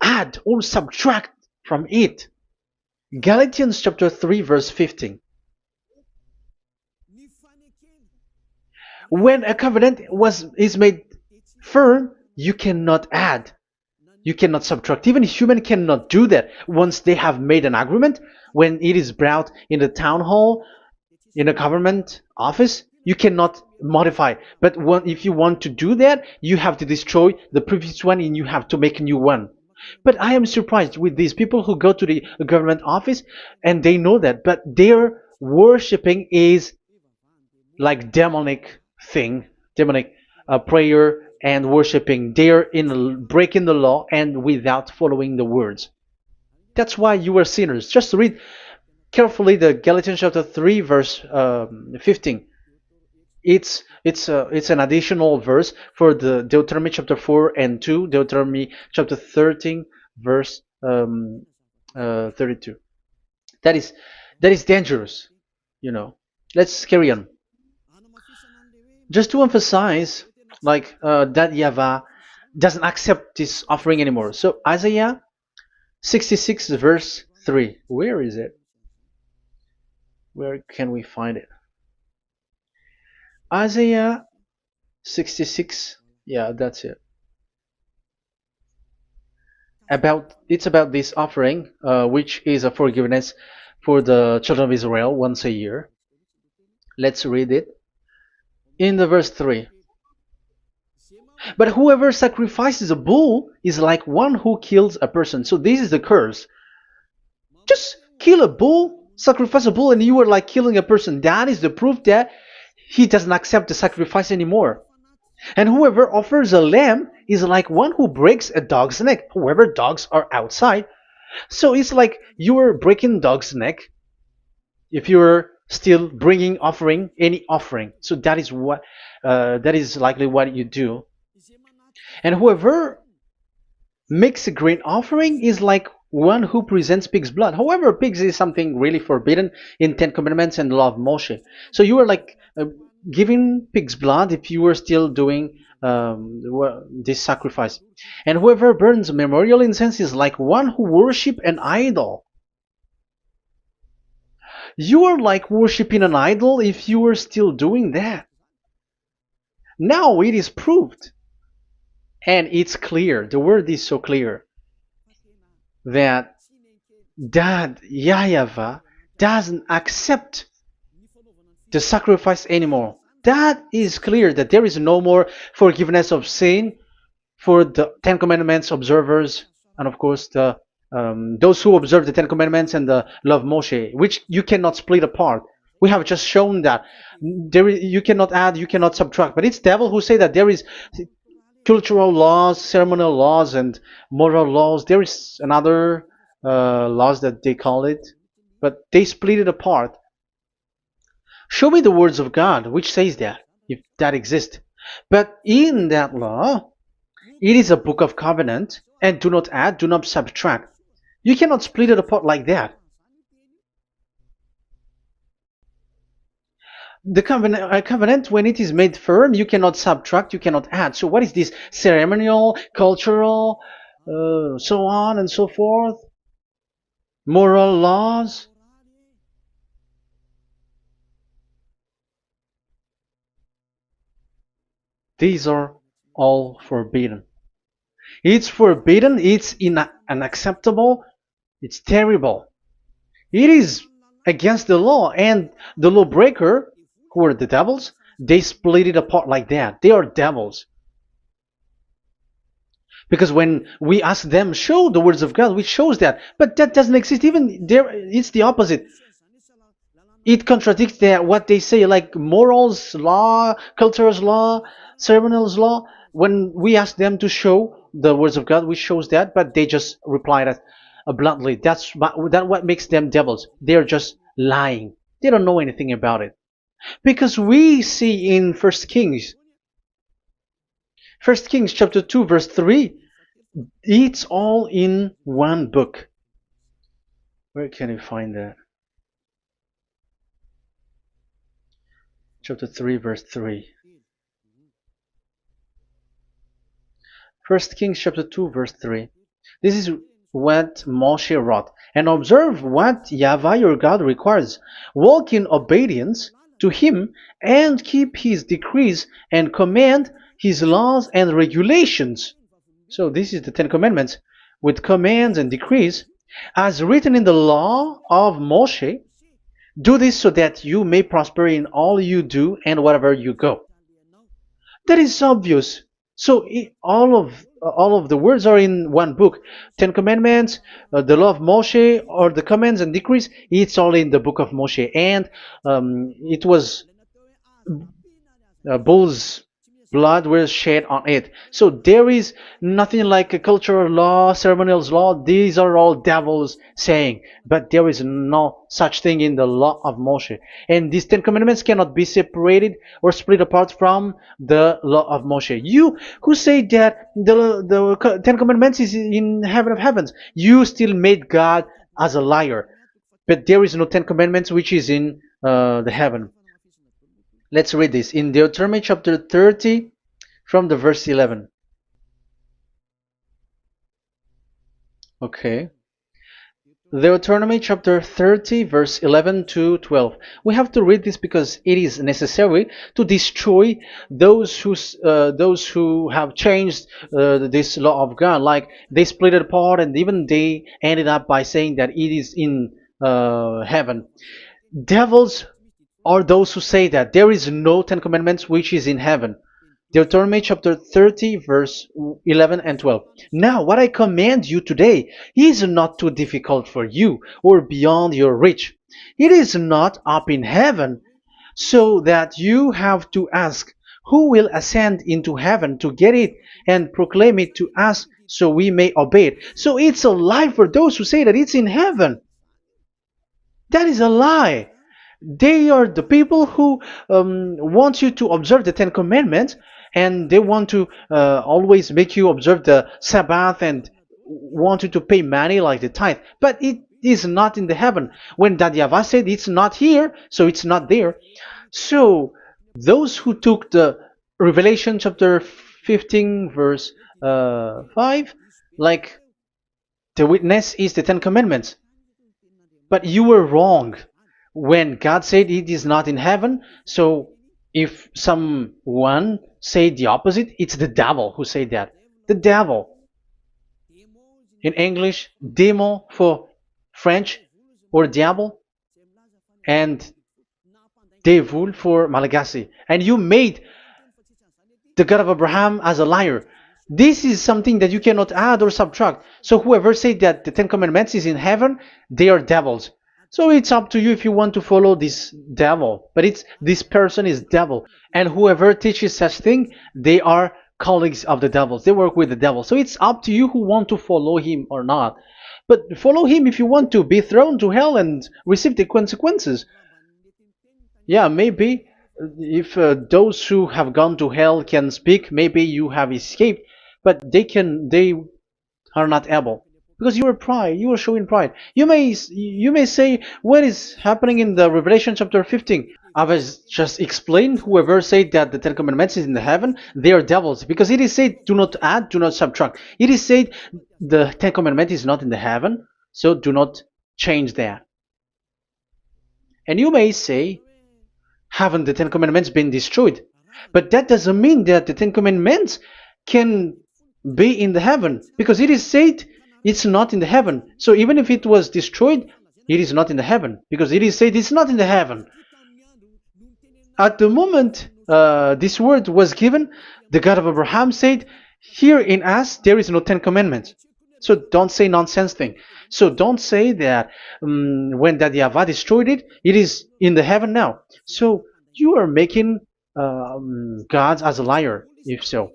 add or subtract from it. Galatians chapter 3 verse 15. When a covenant is made firm, you cannot add. You cannot subtract. Even human cannot do that. Once they have made an agreement, when it is brought in the town hall, in a government office, you cannot modify. But if you want to do that, you have to destroy the previous one and you have to make a new one. But I am surprised with these people who go to the government office and they know that, but their worshipping is like demonic thing, demonic prayer and worshipping. They're in breaking the law and without following the words. That's why you are sinners. Just read carefully the Galatians chapter 3 verse 15. It's an additional verse for the Deuteronomy chapter 4 and 2, Deuteronomy chapter 13 verse 32. That is dangerous, you know. Let's carry on. Just to emphasize, like that YAHVAH doesn't accept this offering anymore. So Isaiah 66 verse 3. Where is it? Where can we find it? Isaiah 66. Yeah, that's it. It's about this offering, which is a forgiveness for the children of Israel once a year. Let's read it in the verse 3. But whoever sacrifices a bull is like one who kills a person. So this is the curse. Just kill a bull, sacrifice a bull, and you are like killing a person. That is the proof that he doesn't accept the sacrifice anymore. And whoever offers a lamb is like one who breaks a dog's neck. Whoever dogs are outside. So it's like you are breaking dog's neck if you're still bringing offering any offering. So that is likely what you do. And whoever makes a grain offering is like one who presents pig's blood. However, pigs is something really forbidden in Ten Commandments and the law of Moshe. So you are like giving pig's blood if you were still doing this sacrifice. And whoever burns memorial incense is like one who worship an idol. You are like worshiping an idol if you are still doing that. Now it is proved, and it's clear. The word is so clear that YAHVAH doesn't accept the sacrifice anymore. That is clear that there is no more forgiveness of sin for the Ten Commandments observers, and of course those who observe the Ten Commandments and the law of Moshe, which you cannot split apart. We have just shown that you cannot add, you cannot subtract. But it's devil who say that there is cultural laws, ceremonial laws, and moral laws. There is another laws that they call it, but they split it apart. Show me the words of God which says that, if that exists. But in that law, it is a book of covenant, and do not add, do not subtract. You cannot split it apart like that. The covenant, when it is made firm, you cannot subtract, you cannot add. So what is this ceremonial, cultural, so on and so forth? Moral laws? These are all forbidden. It's forbidden, it's unacceptable, it's terrible. It is against the law, and the lawbreaker, who are the devils, they split it apart like that. They are devils. Because when we ask them, show the words of God, which shows that, but that doesn't exist. Even there, it's the opposite. It contradicts what they say, like morals law, cultural law, ceremonial law. When we ask them to show the words of God, which shows that, but they just reply that bluntly. That's what makes them devils. They're just lying. They don't know anything about it. Because we see in First Kings chapter 2 verse 3, it's all in one book. Where can you find that? Chapter 3 verse 3. First Kings chapter 2 verse 3. This is what Moshe wrote. And observe what YAHVAH your God requires. Walk in obedience to him and keep his decrees and command his laws and regulations. So this is the Ten Commandments with commands and decrees as written in the law of Moshe. Do this so that you may prosper in all you do and wherever you go. That is obvious. So all of the words are in one book. Ten Commandments, the law of Moshe, or the commands and decrees. It's all in the book of Moshe, and it was bull's blood was shed on it. So there is nothing like a cultural law, ceremonial law. These are all devils saying, but there is no such thing in the law of Moshe. And these Ten Commandments cannot be separated or split apart from the law of Moshe. You who say that the Ten Commandments is in heaven of heavens, you still made God as a liar. But there is no Ten Commandments which is in the heaven. Let's read this in Deuteronomy chapter 30 from the verse 11. Okay. Deuteronomy chapter 30 verse 11 to 12. We have to read this because it is necessary to destroy those who have changed this law of God. Like they split it apart and even they ended up by saying that it is in heaven. Devils are those who say that there is no Ten Commandments which is in heaven. Deuteronomy chapter 30, verse 11 and 12. Now, what I command you today is not too difficult for you or beyond your reach. It is not up in heaven, so that you have to ask, who will ascend into heaven to get it and proclaim it to us so we may obey it. So it's a lie for those who say that it's in heaven. That is a lie. They are the people who want you to observe the Ten Commandments, and they want to always make you observe the Sabbath and want you to pay money like the tithe. But it is not in the heaven. When that YAHVAH said it's not here, so it's not there. So those who took the Revelation chapter 15 verse 5, like the witness is the Ten Commandments. But you were wrong when God said it is not in heaven. So if someone say the opposite, it's the devil who said that. The devil. In English, démon for French, or diable, and devil for Malagasy. And you made the God of Abraham as a liar. This is something that you cannot add or subtract. So whoever said that the Ten Commandments is in heaven, they are devils. So it's up to you if you want to follow this devil. But it's this person is devil. And whoever teaches such thing, they are colleagues of the devils. They work with the devil. So it's up to you who want to follow him or not. But follow him if you want to be thrown to hell and receive the consequences. Yeah, maybe if those who have gone to hell can speak, maybe you have escaped, but they are not able because you are showing pride. You may say what is happening in the Revelation chapter 15. I was just explained whoever said that the Ten Commandments is in the heaven, they are devils, because it is said do not add, do not subtract. It is said the Ten Commandment is not in the heaven, so do not change that. And you may say, haven't the Ten Commandments been destroyed? But that doesn't mean that the Ten Commandments can be in the heaven, because it is said it's not in the heaven. So even if it was destroyed, it is not in the heaven, because it is said it's not in the heaven. At the moment this word was given, the God of Abraham said, here in us there is no Ten Commandments. So don't say nonsense thing. So don't say that when that YAHVAH destroyed it, it is in the heaven now. So you are making God as a liar, if so.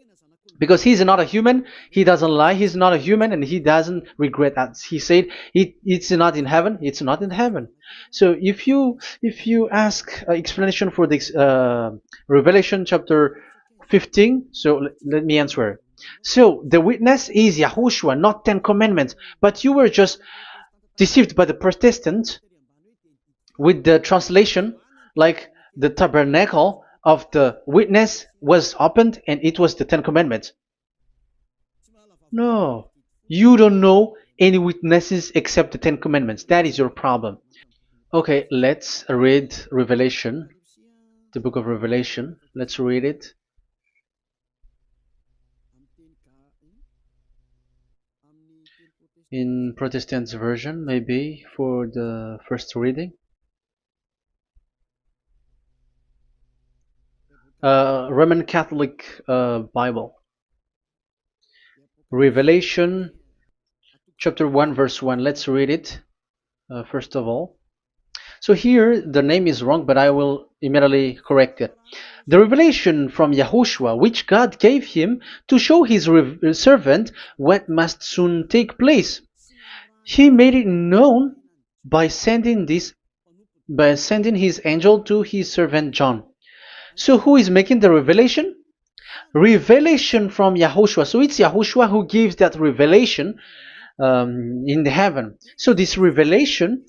Because he's not a human, he doesn't lie, he's not a human, and he doesn't regret that. He said it's not in heaven, it's not in heaven. So if you ask explanation for this Revelation chapter 15, so let me answer. So the witness is YAHOSHUAH, not Ten Commandments, but you were just deceived by the Protestants with the translation, like the tabernacle of the witness was opened and it was the Ten Commandments. No, you don't know any witnesses except the Ten Commandments. That is your problem. Okay, let's read Revelation, the book of Revelation. Let's read it. In Protestant version, maybe for the first reading. Roman Catholic Bible. Revelation chapter 1 verse 1. Let's read it first of all. So here the name is wrong, but I will immediately correct it. The revelation from YAHOSHUAH, which God gave him to show his servant what must soon take place. He made it known by sending his angel to his servant John. So who is making the revelation? Revelation from YAHOSHUAH. So it's YAHOSHUAH who gives that revelation in the heaven. So this revelation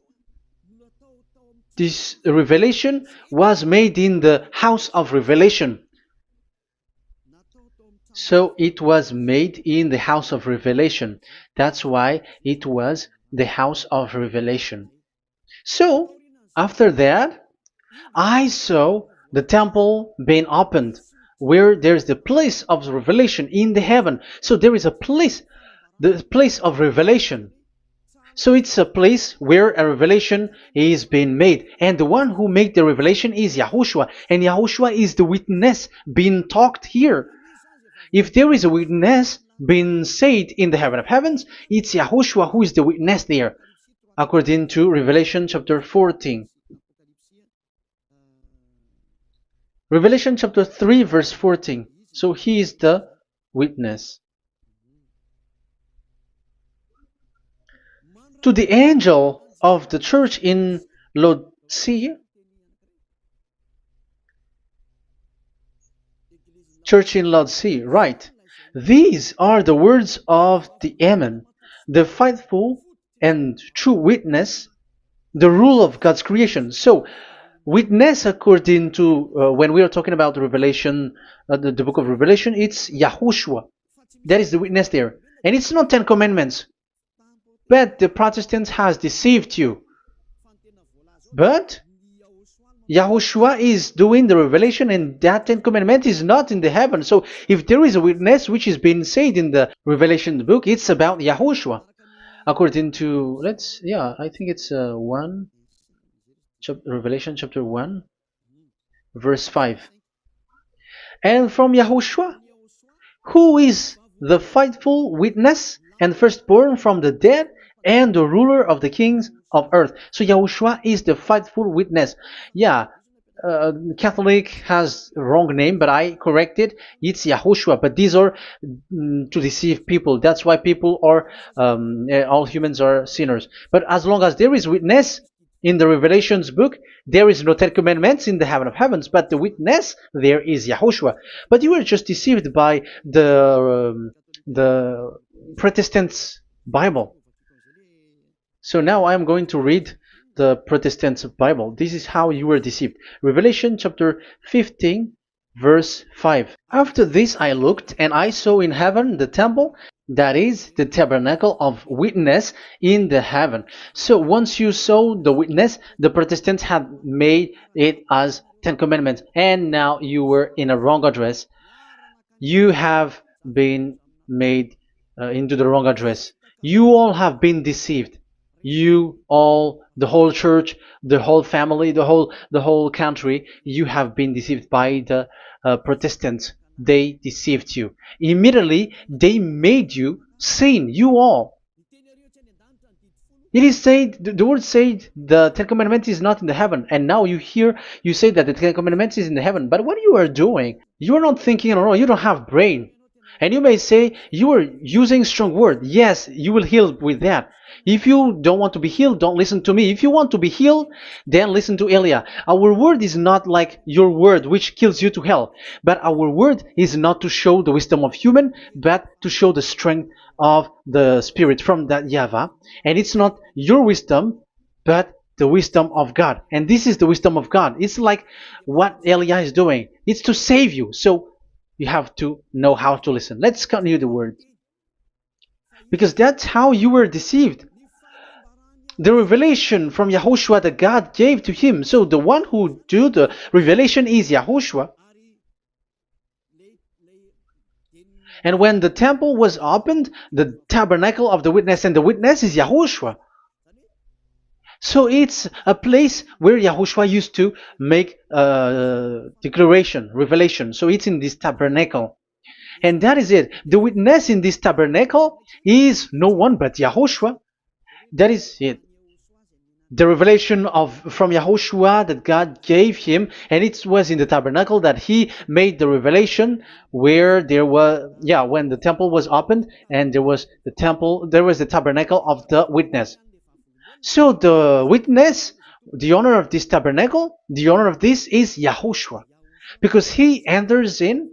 was made in the house of revelation. So it was made in the house of revelation. That's why it was the house of revelation. So, after that, I saw the temple being opened, where there's the place of revelation in the heaven. So there is a place, the place of revelation. So it's a place where a revelation is being made. And the one who made the revelation is YAHOSHUAH. And YAHOSHUAH is the witness being talked here. If there is a witness being said in the heaven of heavens, it's YAHOSHUAH who is the witness there, according to Revelation chapter 14. Revelation chapter 3 verse 14. So he is the witness. To the angel of the church in Laodicea, right. These are the words of the Amen, the faithful and true witness, the rule of God's creation. So, witness according to when we are talking about the Revelation, the book of Revelation, it's YAHOSHUAH. That is the witness there. And it's not 10 Commandments. But the Protestants has deceived you. But YAHOSHUAH is doing the revelation, and that 10 Commandment is not in the heaven. So if there is a witness which is being said in the Revelation book, it's about YAHOSHUAH. According to, I think it's Revelation chapter 1, verse 5. And from YAHOSHUAH, who is the faithful witness and firstborn from the dead, and the ruler of the kings of earth. So YAHOSHUAH is the faithful witness. Catholic has a wrong name, but I corrected. It's YAHOSHUAH. But these are to deceive people. That's why people are, all humans are sinners. But as long as there is witness in the Revelations book, there is no 10 Commandments in the heaven of heavens, but the witness there is YAHOSHUAH. But you were just deceived by the Protestants' Bible. So now I am going to read the Protestants' Bible. This is how you were deceived. Revelation chapter 15, verse 5. After this I looked, and I saw in heaven the temple, that is the tabernacle of witness in the heaven. So once you saw the witness, the Protestants had made it as 10 Commandments, and now you were in a wrong address. You have been made into the wrong address. You all have been deceived. You all, the whole church, the whole family, the whole country, you have been deceived by the Protestants. They deceived you. Immediately, they made you sin, you all. It is said, the word said, the 10 Commandments is not in the heaven. And now you say that the 10 Commandments is in the heaven. But what you are doing, you are not thinking at all. You don't have brain. And you may say, you are using strong word. Yes, you will heal with that. If you don't want to be healed, don't listen to me. If you want to be healed, then listen to Elia. Our word is not like your word, which kills you to hell. But our word is not to show the wisdom of human, but to show the strength of the Spirit from that YAHVAH. And it's not your wisdom, but the wisdom of God. And this is the wisdom of God. It's like what Elia is doing. It's to save you. So you have to know how to listen. Let's continue the word. Because that's how you were deceived. The revelation from YAHOSHUAH that God gave to him. So the one who do the revelation is YAHOSHUAH. And when the temple was opened, the tabernacle of the witness, and the witness is YAHOSHUAH. So it's a place where YAHOSHUAH used to make declaration, revelation. So it's in this tabernacle. And that is it. The witness in this tabernacle is no one but YAHOSHUAH. That is it. The revelation from YAHOSHUAH that God gave him, and it was in the tabernacle that he made the revelation, where there was, when the temple was opened, and there was the tabernacle of the witness. So the witness, the owner of this tabernacle, the owner of this is YAHOSHUAH, because he enters in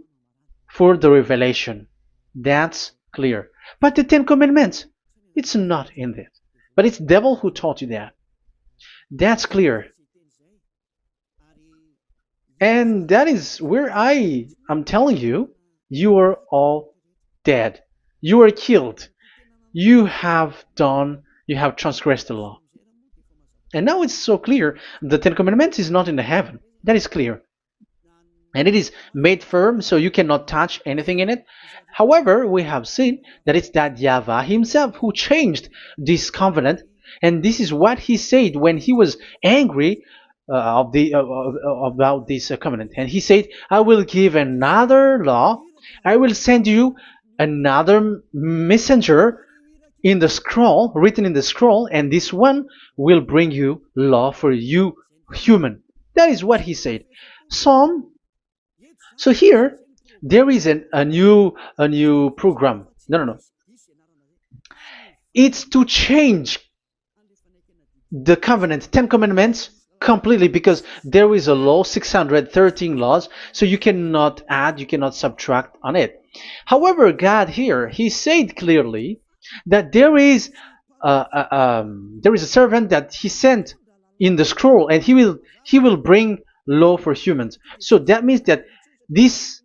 for the revelation. That's clear. But the 10 Commandments, it's not in there. But it's the devil who taught you that. That's clear. And that is where I am telling you, you are all dead. You are killed. You have done You have transgressed the law. And now it's so clear. The Ten Commandments is not in the heaven. That is clear. And it is made firm, so you cannot touch anything in it. However, we have seen that it's that YAHVAH himself who changed this covenant, and this is what he said when he was angry about this covenant. And he said, "I will give another law. I will send you another messenger in the scroll, written in the scroll, and this one will bring you law for you, human." That is what he said. Psalm so here there is a new program. No. It's to change the covenant, Ten Commandments completely, because there is a law, 613 laws, so you cannot add, you cannot subtract on it. However, God here, he said clearly that there is a servant that he sent in the scroll, and he will bring law for humans. So that means that this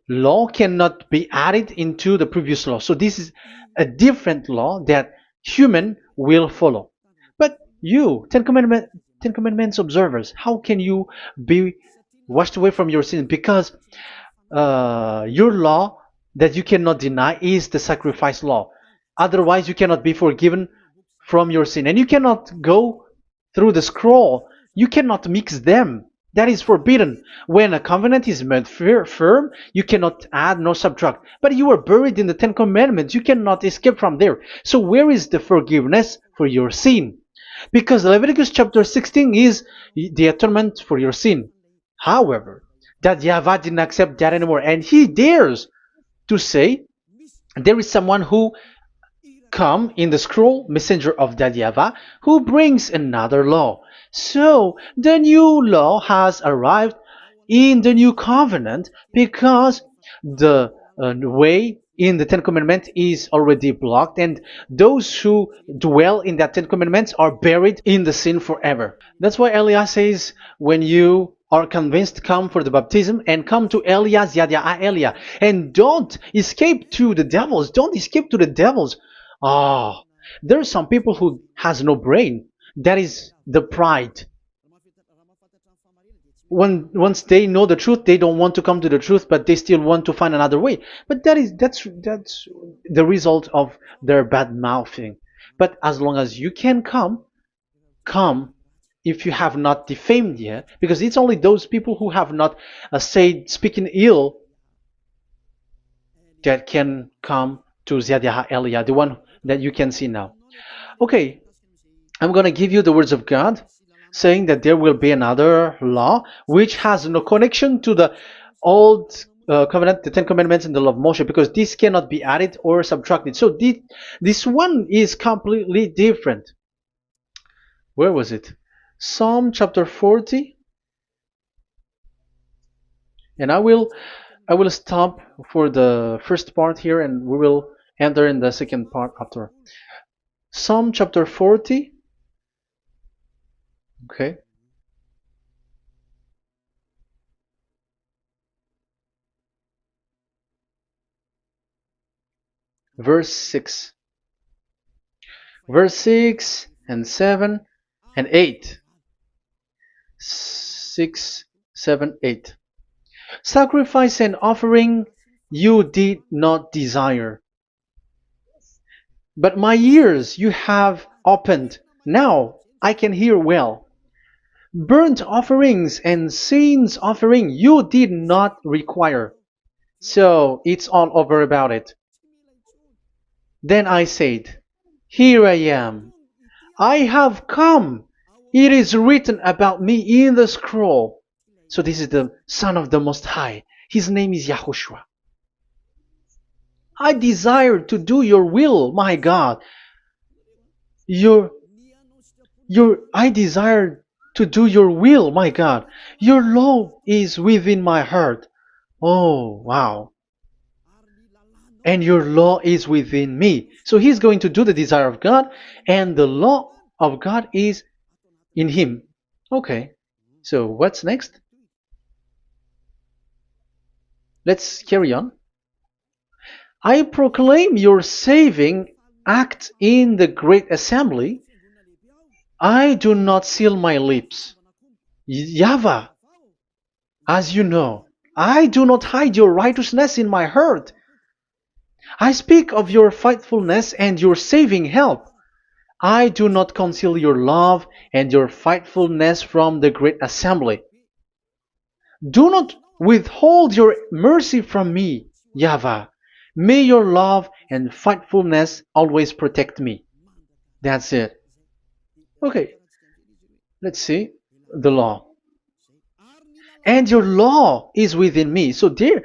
law cannot be added into the previous law. So this is a different law that human will follow. But you, Ten Commandments observers, how can you be washed away from your sin? Because your law that you cannot deny is the sacrifice law. Otherwise, you cannot be forgiven from your sin. And you cannot go through the scroll. You cannot mix them. That is forbidden. When a covenant is made firm, you cannot add nor subtract. But you are buried in the Ten Commandments. You cannot escape from there. So where is the forgiveness for your sin? Because Leviticus chapter 16 is the atonement for your sin. However, that YAHVAH didn't accept that anymore. And he dares to say there is someone who come in the scroll, messenger of that YAHVAH, who brings another law. So the new law has arrived in the new covenant because the way in the Ten Commandments is already blocked, and those who dwell in that Ten Commandments are buried in the sin forever. That's why Elias says, when you are convinced, come for the baptism and come to Elias, Yada Elia, and don't escape to the devils. Don't escape to the devils. Ah, there are some people who has no brain. That is the pride. Once they know the truth, they don't want to come to the truth, but they still want to find another way. But that's the result of their bad mouthing. But as long as you can come if you have not defamed yet, because it's only those people who have not said speaking ill that can come to Ziyad Elia, the one that you can see now. Okay, I'm going to give you the words of God saying that there will be another law which has no connection to the old covenant, the Ten Commandments and the law of Moshe, because this cannot be added or subtracted. So this one is completely different. Where was it? Psalm chapter 40. And I will stop for the first part here, and we will enter in the second part after. Psalm chapter 40. Okay. Verse 6. Verse 6 and 7 and 8. 6, 7, 8. Sacrifice and offering you did not desire, but my ears you have opened. Now I can hear well. Burnt offerings and sins offering you did not require. So it's all over about it. Then I said, here I am. I have come. It is written about me in the scroll. So this is the Son of the Most High. His name is YAHOSHUAH. I desire to do your will, my God. I desire to do your will, my God. Your law is within my heart. Oh, wow. And your law is within me. So he's going to do the desire of God, and the law of God is in him. Okay. So what's next? Let's carry on. I proclaim your saving act in the great assembly, I do not seal my lips. YAHVAH, as you know, I do not hide your righteousness in my heart. I speak of your faithfulness and your saving help. I do not conceal your love and your faithfulness from the great assembly. Do not withhold your mercy from me, YAHVAH. May your love and faithfulness always protect me. That's it. Okay, let's see the law. And your law is within me. So there,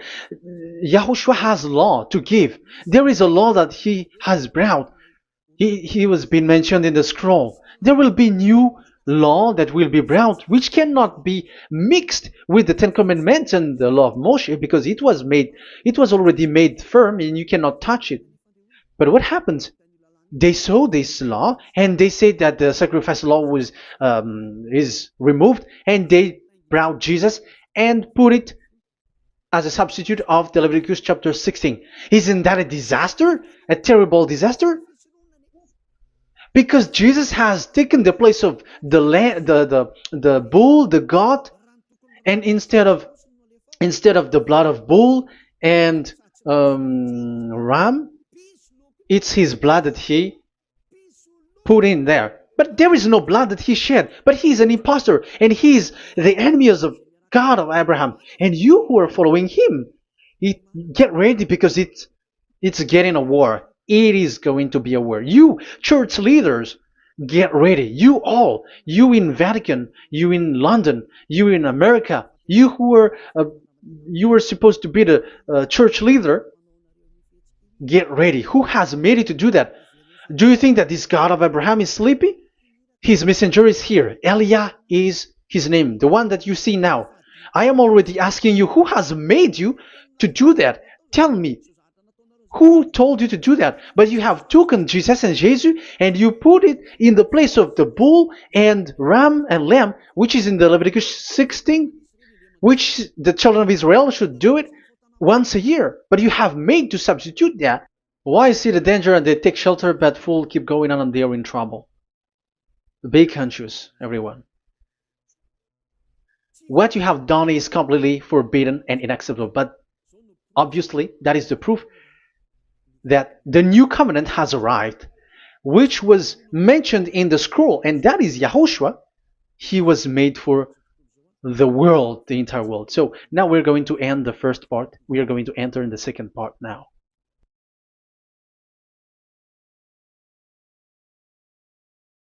Yahushua has law to give. There is a law that he has brought. He was being mentioned in the scroll. There will be new law that will be brought, which cannot be mixed with the Ten Commandments and the law of Moshe, because it was already made firm, and you cannot touch it. But what happens? They saw this law, and they said that the sacrifice law was is removed, and they brought Jesus and put it as a substitute of the Leviticus chapter 16. Isn't that a disaster? A terrible disaster? Because Jesus has taken the place of the bull, the goat, and instead of the blood of bull and ram, it's his blood that he put in there. But there is no blood that he shed. But he's an impostor, and he's the enemy of God of Abraham. And you who are following him, get ready, because it's getting a war. It is going to be a war. You church leaders, get ready. You all, you in Vatican, you in London, you in America, you are supposed to be the church leader. Get ready. Who has made it to do that? Do you think that this God of Abraham is sleepy? His messenger is here. Eliah is his name, the one that you see now. I am already asking you, who has made you to do that? Tell me, who told you to do that? But you have taken Jesus and Jesus, and you put it in the place of the bull and ram and lamb, which is in the Leviticus 16, which the children of Israel should do it once a year. But you have made to substitute that. Why see the danger and they take shelter, but fool keep going on and they are in trouble? Be conscious, everyone. What you have done is completely forbidden and unacceptable. But obviously, that is the proof that the new covenant has arrived, which was mentioned in the scroll, and that is Yahushua. He was made for the world, the entire world. So now we're going to end the first part. We are going to enter in the second part now.